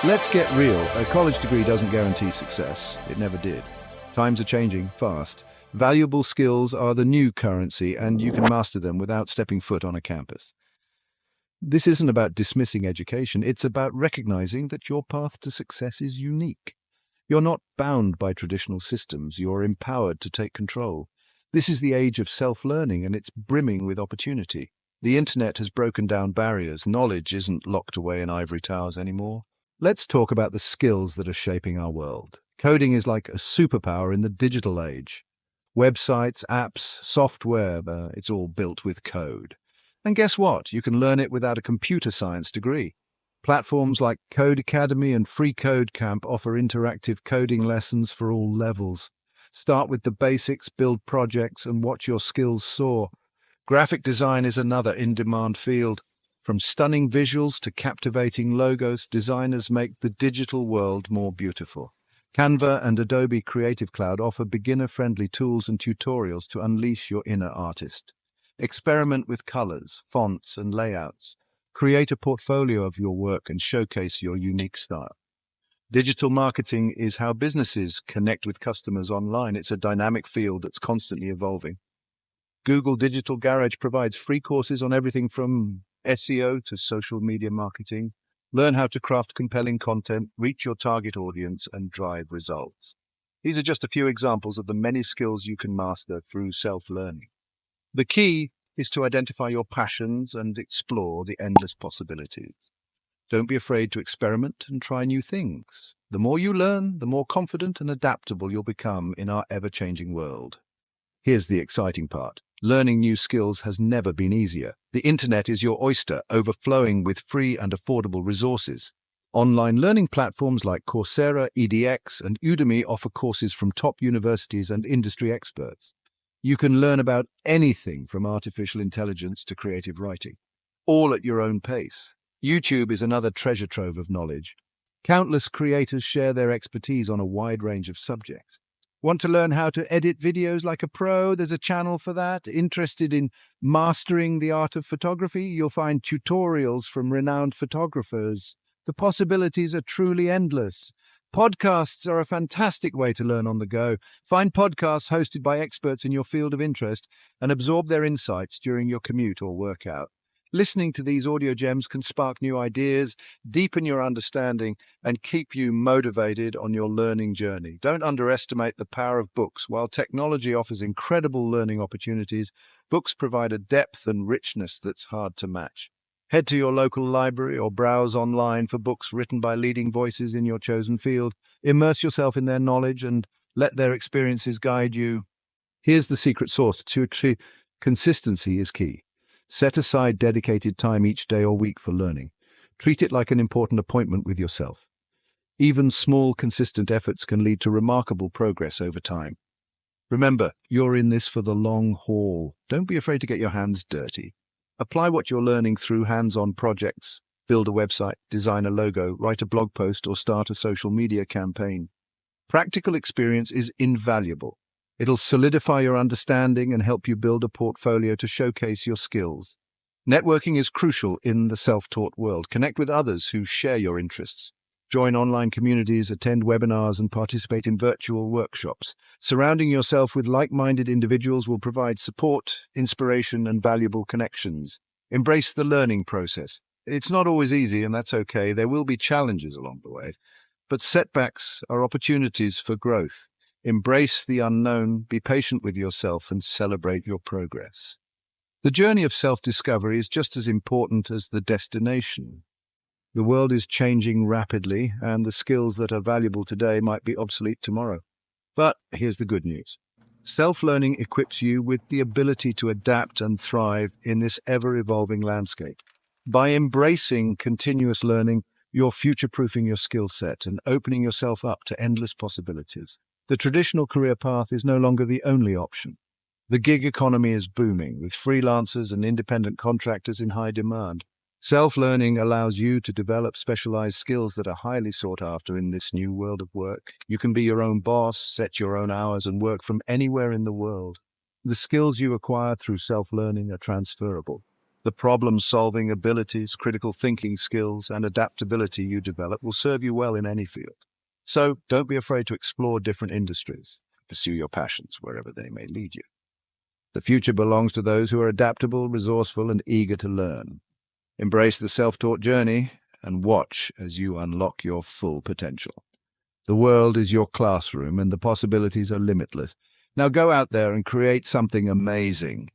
Let's get real. A college degree doesn't guarantee success. It never did. Times are changing fast. Valuable skills are the new currency, and you can master them without stepping foot on a campus. This isn't about dismissing education. It's about recognizing that your path to success is unique. You're not bound by traditional systems. You're empowered to take control. This is the age of self-learning, and it's brimming with opportunity. The internet has broken down barriers. Knowledge isn't locked away in ivory towers anymore. Let's talk about the skills that are shaping our world. Coding is like a superpower in the digital age. Websites, apps, software, it's all built with code. And guess what? You can learn it without a computer science degree. Platforms like Code Academy and Free Code Camp offer interactive coding lessons for all levels. Start with the basics, build projects, and watch your skills soar. Graphic design is another in-demand field. From stunning visuals to captivating logos, designers make the digital world more beautiful. Canva and Adobe Creative Cloud offer beginner-friendly tools and tutorials to unleash your inner artist. Experiment with colors, fonts, and layouts. Create a portfolio of your work and showcase your unique style. Digital marketing is how businesses connect with customers online. It's a dynamic field that's constantly evolving. Google Digital Garage provides free courses on everything from SEO to social media marketing. Learn how to craft compelling content, reach your target audience, and drive results. These are just a few examples of the many skills you can master through self-learning. The key is to identify your passions and explore the endless possibilities. Don't be afraid to experiment and try new things. The more you learn, the more confident and adaptable you'll become in our ever-changing world. Here's the exciting part. Learning new skills has never been easier. The internet is your oyster, overflowing with free and affordable resources. Online learning platforms like Coursera, edX, and Udemy offer courses from top universities and industry experts. You can learn about anything from artificial intelligence to creative writing, all at your own pace. YouTube is another treasure trove of knowledge. Countless creators share their expertise on a wide range of subjects. Want to learn how to edit videos like a pro? There's a channel for that. Interested in mastering the art of photography? You'll find tutorials from renowned photographers. The possibilities are truly endless. Podcasts are a fantastic way to learn on the go. Find podcasts hosted by experts in your field of interest and absorb their insights during your commute or workout. Listening to these audio gems can spark new ideas, deepen your understanding, and keep you motivated on your learning journey. Don't underestimate the power of books. While technology offers incredible learning opportunities, books provide a depth and richness that's hard to match. Head to your local library or browse online for books written by leading voices in your chosen field. Immerse yourself in their knowledge and let their experiences guide you. Here's the secret sauce. Consistency is key. Set aside dedicated time each day or week for learning. Treat it like an important appointment with yourself. Even small, consistent efforts can lead to remarkable progress over time. Remember, you're in this for the long haul. Don't be afraid to get your hands dirty. Apply what you're learning through hands-on projects. Build a website, design a logo, write a blog post, or start a social media campaign. Practical experience is invaluable. It'll solidify your understanding and help you build a portfolio to showcase your skills. Networking is crucial in the self-taught world. Connect with others who share your interests. Join online communities, attend webinars, and participate in virtual workshops. Surrounding yourself with like-minded individuals will provide support, inspiration, and valuable connections. Embrace the learning process. It's not always easy, and that's okay. There will be challenges along the way, but setbacks are opportunities for growth. Embrace the unknown, be patient with yourself, and celebrate your progress. The journey of self-discovery is just as important as the destination. The world is changing rapidly, and the skills that are valuable today might be obsolete tomorrow. But here's the good news. Self-learning equips you with the ability to adapt and thrive in this ever-evolving landscape. By embracing continuous learning, you're future-proofing your skill set and opening yourself up to endless possibilities. The traditional career path is no longer the only option. The gig economy is booming, with freelancers and independent contractors in high demand. Self-learning allows you to develop specialized skills that are highly sought after in this new world of work. You can be your own boss, set your own hours, and work from anywhere in the world. The skills you acquire through self-learning are transferable. The problem-solving abilities, critical thinking skills, and adaptability you develop will serve you well in any field. So don't be afraid to explore different industries. Pursue your passions wherever they may lead you. The future belongs to those who are adaptable, resourceful, and eager to learn. Embrace the self-taught journey and watch as you unlock your full potential. The world is your classroom and the possibilities are limitless. Now go out there and create something amazing.